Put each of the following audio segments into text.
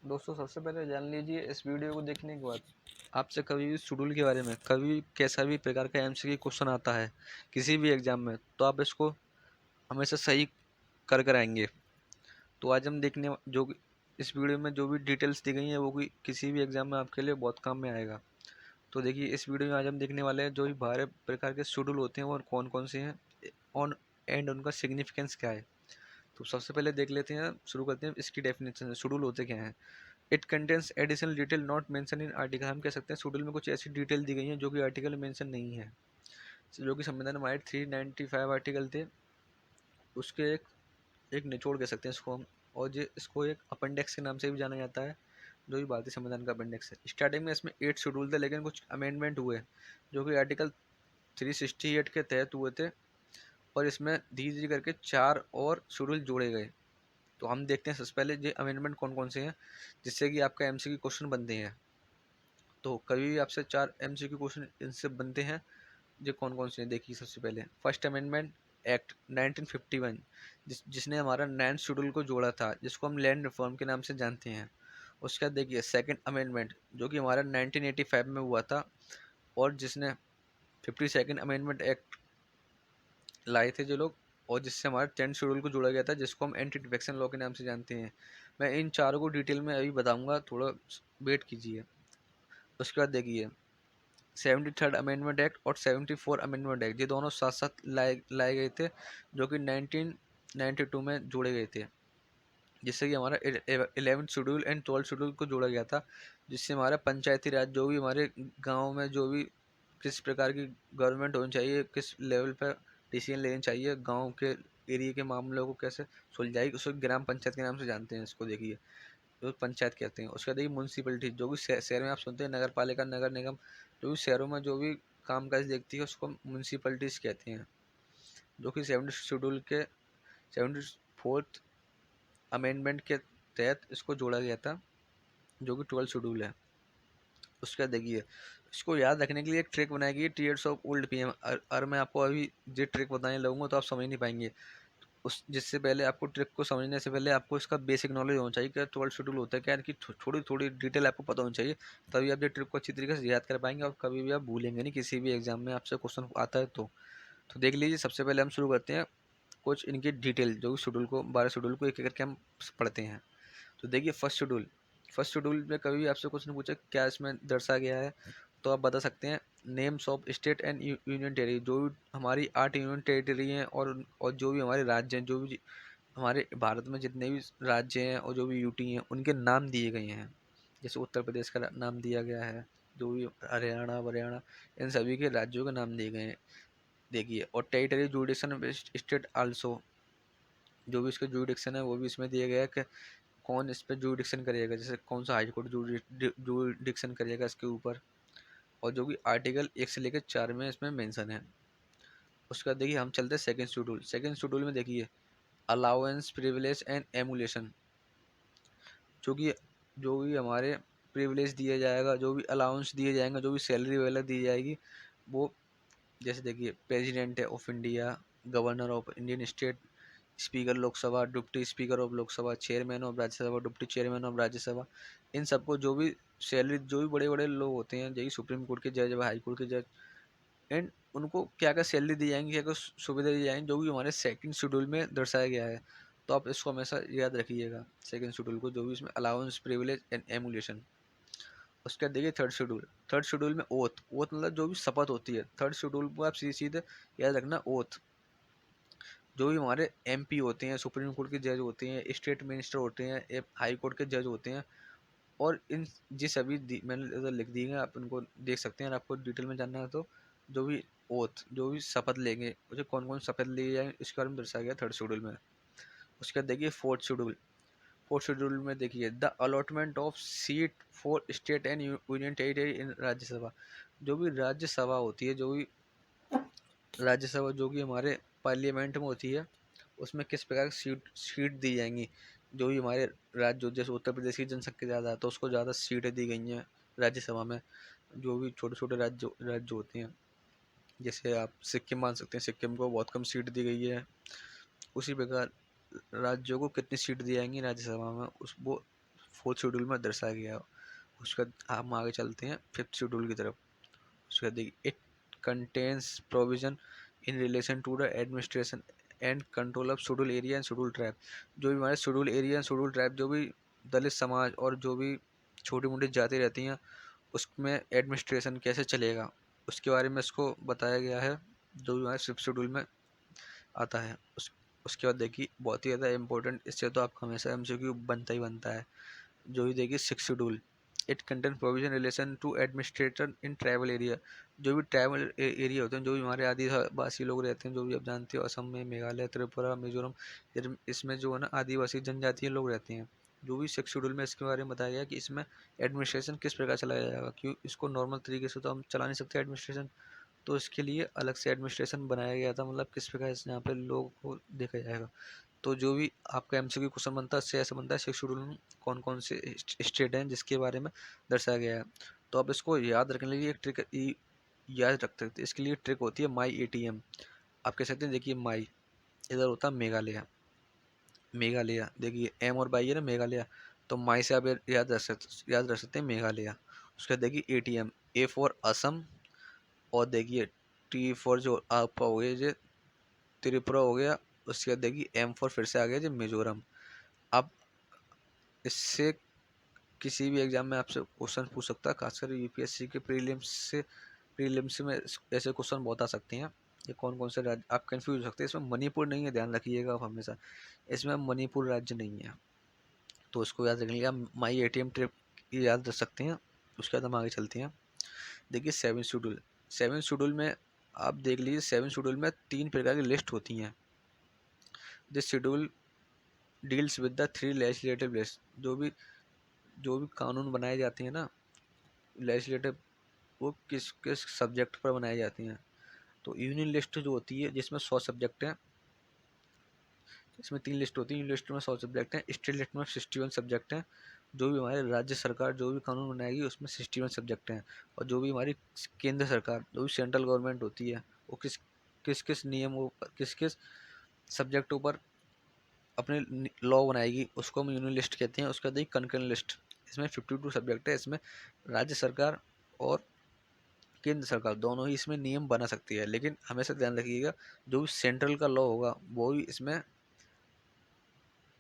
दोस्तों सबसे पहले जान लीजिए इस वीडियो को देखने के बाद आपसे कभी भी शेड्यूल के बारे में कभी भी कैसा भी प्रकार का एमसीक्यू क्वेश्चन आता है किसी भी एग्जाम में, तो आप इसको हमेशा सही कर कर आएंगे। तो आज हम देखने जो इस वीडियो में जो भी डिटेल्स दी गई हैं वो किसी भी एग्जाम में आपके लिए बहुत काम में आएगा। तो देखिए इस वीडियो में आज हम देखने वाले हैं जो भी 12 प्रकार के शेड्यूल होते हैं वो कौन कौन से हैं ऑन एंड उनका सिग्निफिकेंस क्या है। तो सबसे पहले देख लेते हैं, शुरू करते हैं इसकी डेफिनेशन। शेड्यूल होते क्या हैं? It contains additional detail not mention in article. हम कह सकते हैं शेड्यूल में कुछ ऐसी डिटेल दी गई हैं जो कि आर्टिकल में मेंशन नहीं है। जो कि संविधान में 395 आर्टिकल थे उसके एक एक निचोड़ कह सकते हैं इसको हम। और जो इसको एक अपेंडिक्स के नाम से भी जाना जाता है, जो भी भारतीय संविधान का अपेंडिक्स है। स्टार्टिंग में इसमें 8 शेड्यूल थे लेकिन कुछ अमेंडमेंट हुए जो कि आर्टिकल 368 के तहत हुए थे, और इसमें धीरे धीरे करके 4 और शेड्यूल जोड़े गए। तो हम देखते हैं सबसे पहले ये अमेंडमेंट कौन कौन से हैं जिससे कि आपका एमसीक्यू क्वेश्चन बनते हैं। तो कभी भी आपसे 4 एमसीक्यू क्वेश्चन इनसे बनते हैं। ये कौन कौन से हैं देखिए। सबसे पहले फर्स्ट अमेंडमेंट एक्ट 1951, जिसने हमारा 9th शेड्यूल को जोड़ा था, जिसको हम लैंड रिफॉर्म के नाम से जानते हैं। उसके बाद देखिए सेकंड अमेंडमेंट जो कि हमारा 1985 में हुआ था, और जिसने 52nd अमेंडमेंट एक्ट लाए थे जो लोग, और जिससे हमारे 10th शेड्यूल को जोड़ा गया था जिसको हम एंटी डिफेक्शन लॉ के नाम से जानते हैं। मैं इन चारों को डिटेल में अभी बताऊंगा, थोड़ा वेट कीजिए। उसके बाद देखिए 73rd अमेंडमेंट एक्ट और 74 अमेंडमेंट एक्ट, ये दोनों साथ साथ लाए गए थे, जो कि 1992 में जोड़े गए थे, जिससे कि हमारा 11th schedule and 12th schedule को जोड़ा गया था। जिससे हमारा पंचायती राज, जो भी हमारे गाँव में जो भी किस प्रकार की गवर्नमेंट होनी चाहिए, किस लेवल पर डिसीजन लेनी चाहिए, गांव के एरिया के मामलों को कैसे सुलझाएगी, उसको ग्राम पंचायत के नाम से जानते हैं इसको। देखिए जो पंचायत कहते हैं। उसके बाद देखिए म्यूनसिपलिटी, जो भी शहर में आप सुनते हैं नगर पालिका, नगर निगम, जो भी शहरों में जो भी कामकाज देखती है उसको म्यूनसिपलिटीज कहते हैं, जो कि 74th अमेंडमेंट के तहत इसको जोड़ा गया था, जो कि 12th शेड्यूल है। उसका देखिए इसको याद रखने के लिए एक ट्रिक बनाई गई, टीयर्स ऑफ ओल्ड पीएम। और मैं आपको अभी ये ट्रिक बताने लगूंगा तो आप समझ नहीं पाएंगे। उस जिससे पहले आपको ट्रिक को समझने से पहले आपको इसका बेसिक नॉलेज होना चाहिए कि 12th शेड्यूल होता है क्या, कि थोड़ी थोड़ी डिटेल आपको पता होनी चाहिए। तभी आप ये ट्रिक को अच्छी तरीके से याद कर पाएंगे और कभी भी आप भूलेंगे नहीं किसी भी एग्जाम में आपसे क्वेश्चन आता है तो देख लीजिए। सबसे पहले हम शुरू करते हैं कुछ इनकी डिटेल, जो शेड्यूल को 12 शेड्यूल को एक एक करके हम पढ़ते हैं। तो देखिए फर्स्ट शेड्यूल में कभी भी आपसे क्वेश्चन पूछे क्या इसमें दर्शाया गया है, तो आप बता सकते हैं names of state and union territory. जो भी हमारी 8 यूनियन टेरिटरी हैं और जो भी हमारे राज्य हैं, जो भी हमारे भारत में जितने भी राज्य हैं और जो भी यूटी हैं उनके नाम दिए गए हैं। जैसे उत्तर प्रदेश का नाम दिया गया है, जो भी हरियाणा, इन सभी के राज्यों के नाम दिए गए हैं। देखिए और टेरिटरी जुडिक्शन ऑफ स्टेट आल्सो, जो भी इसके जुडिक्शन है वो भी इसमें दिया गया है कि कौन इस पर जुडिक्शन करेगा, जैसे कौन सा हाई कोर्ट जुडिक्शन करेगा इसके ऊपर। और जो भी आर्टिकल 1 से लेकर 4 में इसमें मेंशन है। उसके बाद देखिए हम चलते हैं सेकंड शेड्यूल में देखिए अलाउंस प्रिविलेज एंड एमुलेशन, जो कि जो भी हमारे प्रिविलेज दिया जाएगा, जो भी अलाउंस दिए जाएंगे, जो भी सैलरी वगैरह दी जाएगी, वो जैसे देखिए प्रेसिडेंट है of India, governor of Indian state, speaker Lok Sabha, deputy speaker of Lok Sabha, chairman of Rajya Sabha, deputy chairman of Rajya Sabha, इन सबको जो भी सैलरी, जो भी बड़े बड़े लोग होते हैं, जैसे सुप्रीम कोर्ट के जज, हाई कोर्ट के जज, एंड उनको क्या क्या सैलरी दी जाएंगी, क्या क्या सुविधा दी जाएंगी, जो भी हमारे सेकंड शेड्यूल में दर्शाया गया है। तो आप इसको हमेशा याद रखिएगा सेकंड शेड्यूल को, जो भी इसमें अलाउंस प्रिविलेज एंड एमुलेशन। उसके बाद देखिए थर्ड शेड्यूल में ओथ मतलब जो भी शपथ होती है। थर्ड शेड्यूल को आप सीधे सीधे याद रखना ओथ। जो भी हमारे एमपी होते हैं, सुप्रीम कोर्ट के जज होते हैं, स्टेट मिनिस्टर होते हैं, हाई कोर्ट के जज होते हैं, और इन जिस अभी मैंने इधर लिख दी है, आप इनको देख सकते हैं। और आपको डिटेल में जानना है तो जो भी ओथ, जो भी शपथ लेंगे, उसे कौन कौन शपथ लिए जाए इसके बारे में दर्शाया गया थर्ड शेड्यूल में। उसके बाद देखिए फोर्थ शेड्यूल में देखिए the allotment of seat for state and union territory in Rajya Sabha. जो भी राज्यसभा होती है, जो कि हमारे पार्लियामेंट में होती है, उसमें किस प्रकार की सीट दी जाएंगी। जो भी हमारे राज्य, जैसे उत्तर प्रदेश की जनसंख्या ज़्यादा है तो उसको ज़्यादा सीटें दी गई हैं राज्यसभा में। जो भी छोटे छोटे राज्य होते हैं, जैसे आप सिक्किम मान सकते हैं, सिक्किम को बहुत कम सीट दी गई है। उसी प्रकार राज्यों को कितनी सीट दी जाएंगी राज्यसभा में, उस वो फोर्थ शेड्यूल में दर्शाया गया है। उसका हम आगे चलते हैं फिफ्थ शेड्यूल की तरफ। उसका देखिए, it contains provision in relation to the administration and control of schedule area and schedule tribe. जो भी हमारे schedule area and schedule tribe, जो भी दलित समाज और जो भी छोटी मोटी जाति रहती हैं, उसमें एडमिनिस्ट्रेशन कैसे चलेगा उसके बारे में इसको बताया गया है, जो भी हमारे फिफ्थ शेड्यूल में आता है। उसके बाद देखिए, बहुत ही ज़्यादा इंपॉर्टेंट, इससे तो आपका हमेशा एमसीक्यू बनता ही बनता है, जो ही देखिए six schedule. It contain provision relation to administrator in tribal area. जो भी ट्राइबल एरिया होते हैं, जो भी हमारे आदिवासी लोग रहते हैं, जो भी आप जानते हो असम में, मेघालय, त्रिपुरा, मिजोरम, इसमें जो है ना आदिवासी जनजातीय लोग रहते हैं। जो भी सिक्स शेड्यूल में इसके बारे में बताया गया कि इसमें एडमिनिस्ट्रेशन किस प्रकार चलाया जाएगा, क्यों इसको नॉर्मल तरीके से तो हम चला नहीं सकते एडमिनिस्ट्रेशन, तो इसके लिए अलग से एडमिनिस्ट्रेशन बनाया गया था, मतलब किस प्रकार से यहाँ पे लोगों को देखा जाएगा। तो जो भी आपका एमसीक्यू क्वेश्चन बनता है उससे ऐसा बनता है सिक्स शेड्यूल में कौन कौन से स्टेट हैं जिसके बारे में दर्शाया गया है। तो आप इसको याद रखने के लिए एक ट्रिक याद रख सकते हैं। इसके लिए ट्रिक होती है माई एटीएम। आप कह सकते हैं, देखिए माई इधर होता है मेघालय, मेघालय देखिए एम और बाई है ना मेघालय, तो माई से आप याद रख सकते हैं मेघालय। उसके बाद देखिए एटीएम, ए फॉर असम, और देखिए टी फॉर जो आपका हो गया जो त्रिपुरा हो गया। उसके बाद देखिए एम फॉर फिर से आ गया जो मिजोरम। अब इससे किसी भी एग्जाम में आपसे क्वेश्चन पूछ सकता है, खासकर यूपीएससी के प्रीलिम्स में ऐसे क्वेश्चन बहुत आ सकते हैं। ये कौन कौन से राज्य, आप कंफ्यूज हो सकते हैं। इसमें मणिपुर नहीं है, ध्यान रखिएगा आप हमेशा, इसमें मणिपुर राज्य नहीं है, तो उसको याद रख लीजिए। माई एटीएम ट्रिप याद रख सकते हैं। उसके बाद हम आगे चलते हैं। देखिए सेवन शेड्यूल, सेवन शेड्यूल में आप देख लीजिए, सेवन शेड्यूल में 3 प्रकार की लिस्ट होती हैं। This schedule deals with the 3 legislative list. जो भी कानून बनाए जाते हैं ना लेजिस्लेटिव, वो किस किस सब्जेक्ट पर बनाई जाती हैं। तो यूनियन लिस्ट जो होती है जिसमें 100 सब्जेक्ट हैं, इसमें 3 लिस्ट होती है। यूनियन लिस्ट में 100 सब्जेक्ट हैं, स्टेट लिस्ट में 61 सब्जेक्ट हैं। जो भी हमारे राज्य सरकार जो भी कानून बनाएगी उसमें 61 सब्जेक्ट हैं। और जो भी हमारी केंद्र सरकार, जो भी सेंट्रल गवर्नमेंट होती है, वो किस किस किस नियमों पर, किस किस सब्जेक्टों पर अपने लॉ बनाएगी, उसको हम यूनियन लिस्ट कहते हैं। उसके बाद कंकरेंट लिस्ट, इसमें 52 सब्जेक्ट है। इसमें राज्य सरकार और केंद्र सरकार दोनों ही इसमें नियम बना सकती है, लेकिन हमेशा ध्यान रखिएगा जो भी सेंट्रल का लॉ होगा वो ही इसमें,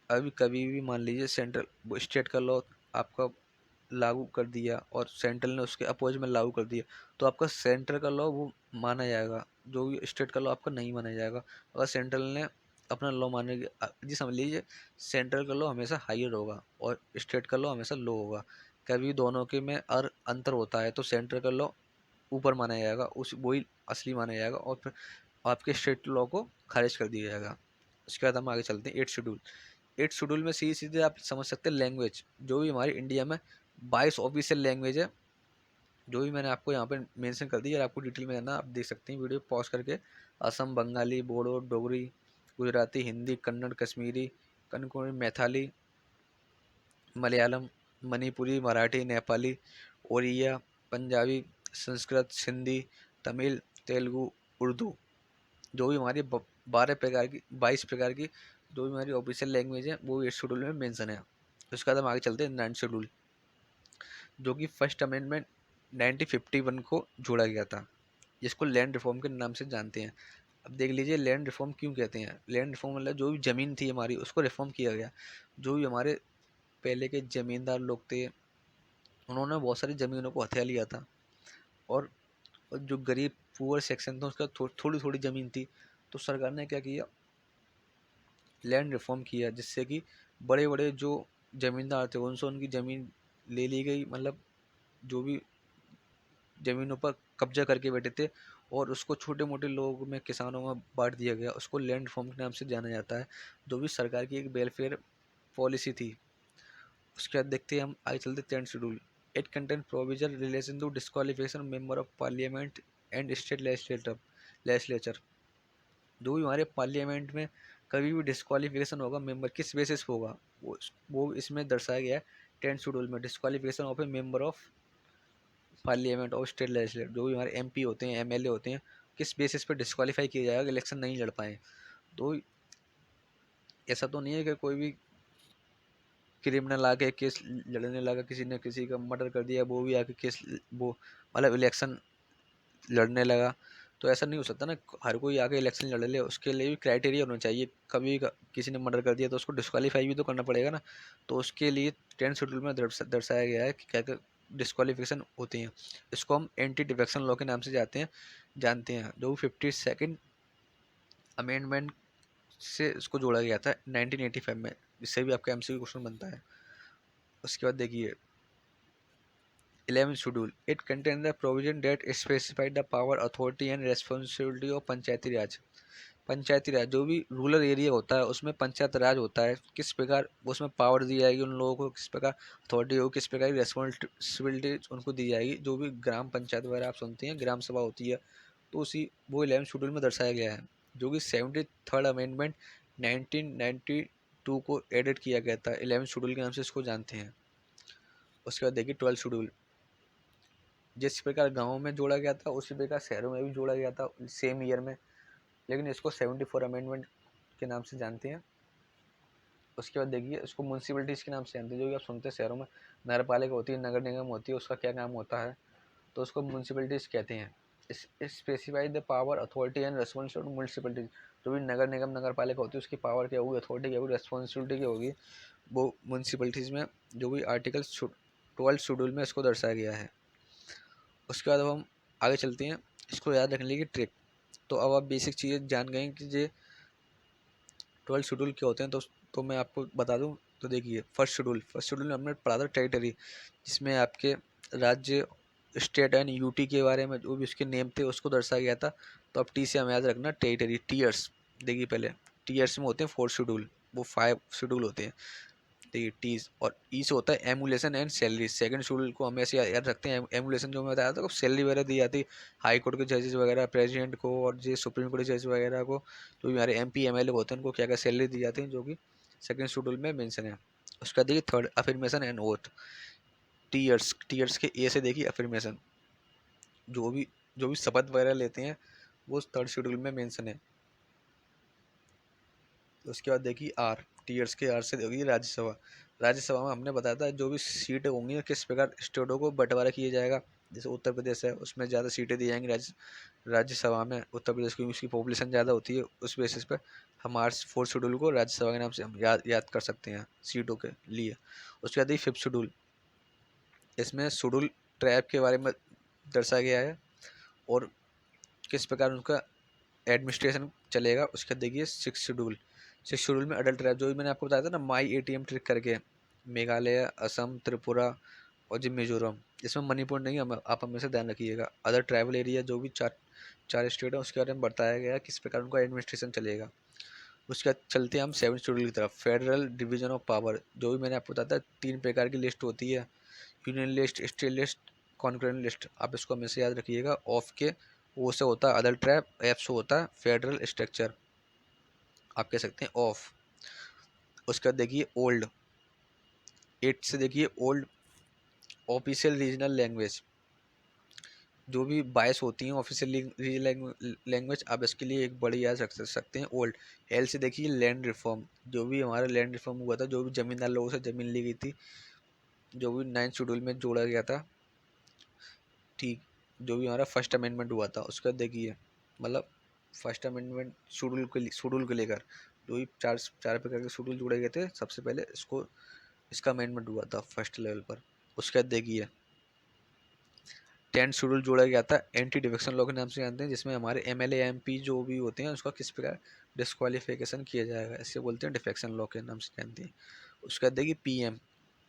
अभी कभी भी मान लीजिए सेंट्रल स्टेट का लॉ आपका लागू कर दिया और सेंट्रल ने उसके अपोज में लागू कर दिया, तो आपका सेंट्रल का लॉ वो माना जाएगा, जो भी स्टेट का लॉ आपका नहीं माना जाएगा। अगर सेंट्रल ने अपना लॉ माने, जी समझ लीजिए, सेंट्रल का लॉ हमेशा हायर होगा और स्टेट का लॉ हमेशा लो होगा। कभी दोनों के में अंतर होता है तो सेंट्रल का लॉ ऊपर माना जाएगा, उस वही असली माना जाएगा, और फिर आपके स्टेट लॉ को खारिज कर दिया जाएगा। उसके बाद हम आगे चलते हैं एट शेड्यूल। एट शेड्यूल में सीधे सीधे आप समझ सकते हैं लैंग्वेज, जो भी हमारे इंडिया में 22 ऑफिशियल लैंग्वेज है, जो भी मैंने आपको यहाँ पे मेंशन कर दी। अगर आपको डिटेल में जानना आप देख सकते हैं वीडियो पॉज करके। असम बंगाली, बोडो, डोगरी, गुजराती, हिंदी, कन्नड़, कश्मीरी, कनकौड़ी, मैथाली, मलयालम, मणिपुरी, मराठी, नेपाली, ओड़िया, पंजाबी, संस्कृत, सिंधी, तमिल, तेलुगु, उर्दू। जो भी हमारी 22 प्रकार की जो भी हमारी ऑफिशियल लैंग्वेज है वो एट शेड्यूल में मेंशन है। उसके बाद हम आगे चलते हैं नाइन्थ शेड्यूल, जो कि फर्स्ट अमेंडमेंट 1951 को जोड़ा गया था, जिसको लैंड रिफॉर्म के नाम से जानते हैं। अब देख लीजिए लैंड रिफॉर्म क्यों कहते हैं। लैंड रिफॉर्म मतलब जो भी ज़मीन थी हमारी उसको रिफॉर्म किया गया। जो भी हमारे पहले के ज़मींदार लोग थे, उन्होंने बहुत सारी ज़मीनों को हथिया लिया था, और जो गरीब पुअर सेक्शन था उसका थोड़ी थोड़ी ज़मीन थी, तो सरकार ने क्या किया, लैंड रिफॉर्म किया, जिससे कि बड़े बड़े जो ज़मींदार थे उनसे उनकी ज़मीन ले ली गई, मतलब जो भी ज़मीनों पर कब्जा करके बैठे थे, और उसको छोटे मोटे लोगों में, किसानों में बांट दिया गया। उसको लैंड रिफॉर्म के नाम से जाना जाता है, जो भी सरकार की एक वेलफेयर पॉलिसी थी। उसके बाद देखते हैं हम आगे चलते tenth schedule. It content provision relation to disqualification member of parliament and state legislature. जो भी हमारे पार्लियामेंट में कभी भी डिस्क्वालिफिकेशन होगा मेंबर, किस बेसिस पे होगा, वो इसमें दर्शाया गया है टेंथ शेड्यूल में। Disqualification of A member of parliament और स्टेट लेजिस्लेचर, जो भी हमारे एमपी होते हैं, एमएलए होते हैं, किस बेसिस पे डिस्क्वालीफाई किया जाएगा, इलेक्शन नहीं लड़ पाए। तो ऐसा तो नहीं है कि कोई भी क्रिमिनल आके केस लड़ने लगा, किसी ने किसी का मर्डर कर दिया, वो भी आके केस वो मतलब इलेक्शन लड़ने लगा। तो ऐसा नहीं हो सकता ना, हर कोई आके इलेक्शन लड़ ले, उसके लिए भी क्राइटेरिया होना चाहिए। कभी किसी ने मर्डर कर दिया तो उसको डिस्क्वालीफाई भी तो करना पड़ेगा ना। तो उसके लिए 10th शेड्यूल में दर्शाया गया है कि क्या क्या डिस्क्वालिफिकेशन होती हैं। इसको हम एंटी डिफेक्शन लॉ के नाम से जानते हैं, जो 52nd अमेंडमेंट से इसको जोड़ा गया था 1985 में। इससे भी आपका एमसीक्यू क्वेश्चन बनता है। उसके बाद देखिए 11th schedule, it contain the provision that specified the power, authority and responsibility of Panchayati Raj. Panchayati Raj जो भी रूरल एरिया होता है उसमें पंचायत राज होता है, किस प्रकार उसमें पावर दी जाएगी उन लोगों को, किस प्रकार अथॉरिटी होगी, किस प्रकार की रेस्पॉन्सिबिलिटी उनको दी जाएगी। जो भी ग्राम पंचायत वगैरह आप सुनते हैं, ग्राम सभा होती है, तो उसी वो 11th शेड्यूल में दर्शाया गया है। जो कि 73rd अमेंडमेंट 1992 को एडिट किया गया था, 11th शेड्यूल के नाम से इसको जानते हैं। उसके बाद देखिए 12th शेड्यूल, जिस प्रकार गाँव में जोड़ा गया था उसी प्रकार शहरों में भी जोड़ा गया था सेम ईयर में, लेकिन इसको 74 अमेंडमेंट के नाम से जानते हैं। उसके बाद देखिए इसको म्यूनसिपलिटीज़ के नाम से जानते हैं। जो भी आप सुनते हैं शहरों में नगर पालिका होती है, नगर निगम होती है, उसका क्या काम होता है, तो उसको म्यूनसिपलिटीज़ कहते हैं। Specify the power, authority and responsibility municipalities. जो भी नगर निगम नगर पालिका होती है उसकी पावर क्या होगी, अथॉरिटी क्या होगी, रेस्पॉन्सिबिलिटी क्या होगी, वो म्यूनसिपलिटीज़ में जो भी आर्टिकल 12th शेड्यूल में इसको दर्शाया गया है। उसके बाद अब हम आगे चलते हैं, इसको याद रखने की ट्रिक। तो अब आप बेसिक चीज़ें जान गए कि ये 12 शेड्यूल क्या होते हैं। तो मैं आपको बता दूं, तो देखिए फर्स्ट शेड्यूल में हमने पढ़ा था टेरिटरी, जिसमें आपके राज्य, स्टेट एंड यूटी के बारे में जो भी उसके नेम थे उसको दर्शाया गया था। तो अब टी से हमें याद रखना टेरिटरी। टीयर्स देखिए, पहले टीयर्स में होते हैं 4 शेड्यूल, वो 5 शेड्यूल होते हैं। देखिए टीज और ई से होता है emulation and salary. Second schedule को हम ऐसे याद रखते हैं, एमुलेशन जो मैं बताया था, सैलरी वगैरह दी जाती हाई कोर्ट के जजेस वगैरह, प्रेसिडेंट को, और जो सुप्रीम कोर्ट के जजेस वगैरह को, जो भी हमारे एमपी एमएलए होते हैं उनको क्या क्या सैलरी दी जाती है, जो कि सेकंड शेड्यूल में मेंशन है। उसका देखिए third, affirmation and oath. Tears के ए से देखिए अफर्मेशन, जो भी शपथ वगैरह लेते हैं वो थर्ड शेड्यूल में मेंशन है। उसके बाद देखिए आर, टीयर्स के आर से देखिए राज्यसभा। राज्यसभा में हमने बताया था जो भी सीटें होंगी किस प्रकार स्टेटों को बंटवारा किया जाएगा। जैसे उत्तर प्रदेश है, उसमें ज़्यादा सीटें दी जाएंगी राज्यसभा में। उत्तर प्रदेश की उसकी पॉपुलेशन ज़्यादा होती है, उस बेसिस पर हम आर 4th शेड्यूल को राज्यसभा के नाम से हम याद कर सकते हैं सीटों के लिए। उसके बाद देखिए 5th शेड्यूल, इसमें शेड्यूल ट्राइब के बारे में दर्शाया गया है और किस प्रकार उनका एडमिनिस्ट्रेशन चलेगा। उसके बाद देखिए 6th शेड्यूल में अडल्ट ट्राइब, जो भी मैंने आपको बताया था ना माई एटीएम ट्रिक करके, मेघालय, असम, त्रिपुरा और जो मिजोरम, इसमें मणिपुर नहीं, आप हमेशा ध्यान रखिएगा। अदर ट्राइबल एरिया जो भी चार स्टेट है उसके बारे में बताया गया है किस प्रकार उनका एडमिनिस्ट्रेशन चलेगा। उसके बाद चलते हैं हम 7th शेड्यूल की तरफ, फेडरल डिवीजन ऑफ पावर। जो भी मैंने आपको बताया था 3 प्रकार की लिस्ट होती है, union list, state list, concurrent list. आप इसको हमेशा याद रखिएगा। ऑफ के ओ से होता है अदर ट्राइब, एफ से होता है फेडरल स्ट्रक्चर, आप कह सकते हैं ऑफ। उसके बाद देखिए ओल्ड, 8 से देखिए ओल्ड, ऑफिशियल रीजनल लैंग्वेज। जो भी 22 होती हैं ऑफिशियल रीजनल लैंग्वेज, आप इसके लिए एक बड़ी याद रख सकते हैं ओल्ड। एल से देखिए लैंड रिफॉर्म, जो भी हमारा लैंड रिफॉर्म हुआ था, जो भी जमींदार लोगों से ज़मीन ली गई थी, जो भी 9th शेड्यूल में जोड़ा गया था, ठीक, जो भी हमारा फर्स्ट अमेंडमेंट हुआ था। उसका देखिए मतलब फर्स्ट अमेंडमेंट शेड्यूल को लेकर जो भी चार प्रकार के शेड्यूल जोड़े गए थे, सबसे पहले इसका अमेंडमेंट हुआ था फर्स्ट लेवल पर। उसके बाद देखिए 10th शेड्यूल जोड़ा गया था एंटी डिफेक्शन लॉ के नाम से जानते हैं, जिसमें हमारे एमएलए एमपी जो भी होते हैं उसका किस प्रकार डिस्क्वालिफिकेशन किया जाएगा, इससे बोलते हैं डिफेक्शन लॉ के नाम से जानते हैं। उसके बाद देखिए पीएम,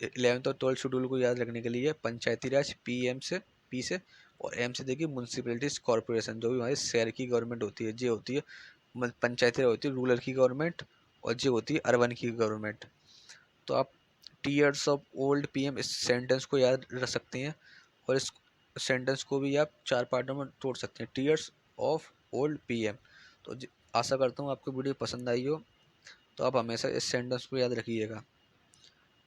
11th और 12th शेड्यूल को याद रखने के लिए पंचायती राज, पी से, और एम से देखिए म्यूनसिपलिटीज कॉरपोरेशन। जो भी हमारी शहर की गवर्नमेंट होती है, ये होती है पंचायती राज होती है रूरल की गवर्नमेंट, और ये होती है अर्बन की गवर्नमेंट। तो आप टीयर्स ऑफ ओल्ड पीएम इस सेंटेंस को याद रख सकते हैं, और इस सेंटेंस को भी आप 4 पार्टों में तोड़ सकते हैं, टीयर्स ऑफ ओल्ड पीएम। तो आशा करता हूँ आपको वीडियो पसंद आई हो। तो आप हमेशा इस सेंटेंस को याद रखिएगा,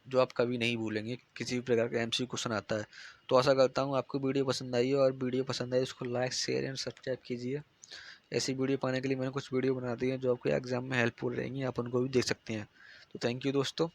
जो आप कभी नहीं भूलेंगे किसी भी प्रकार का एमसी क्वेश्चन आता है। तो आशा करता हूँ आपको वीडियो पसंद आई हो, और वीडियो पसंद आई उसको लाइक, शेयर एंड सब्सक्राइब कीजिए। ऐसी वीडियो पाने के लिए मैंने कुछ वीडियो बना दी है जो आपको एग्जाम में हेल्पफुल रहेंगी, आप उनको भी देख सकते हैं। तो थैंक यू दोस्तों।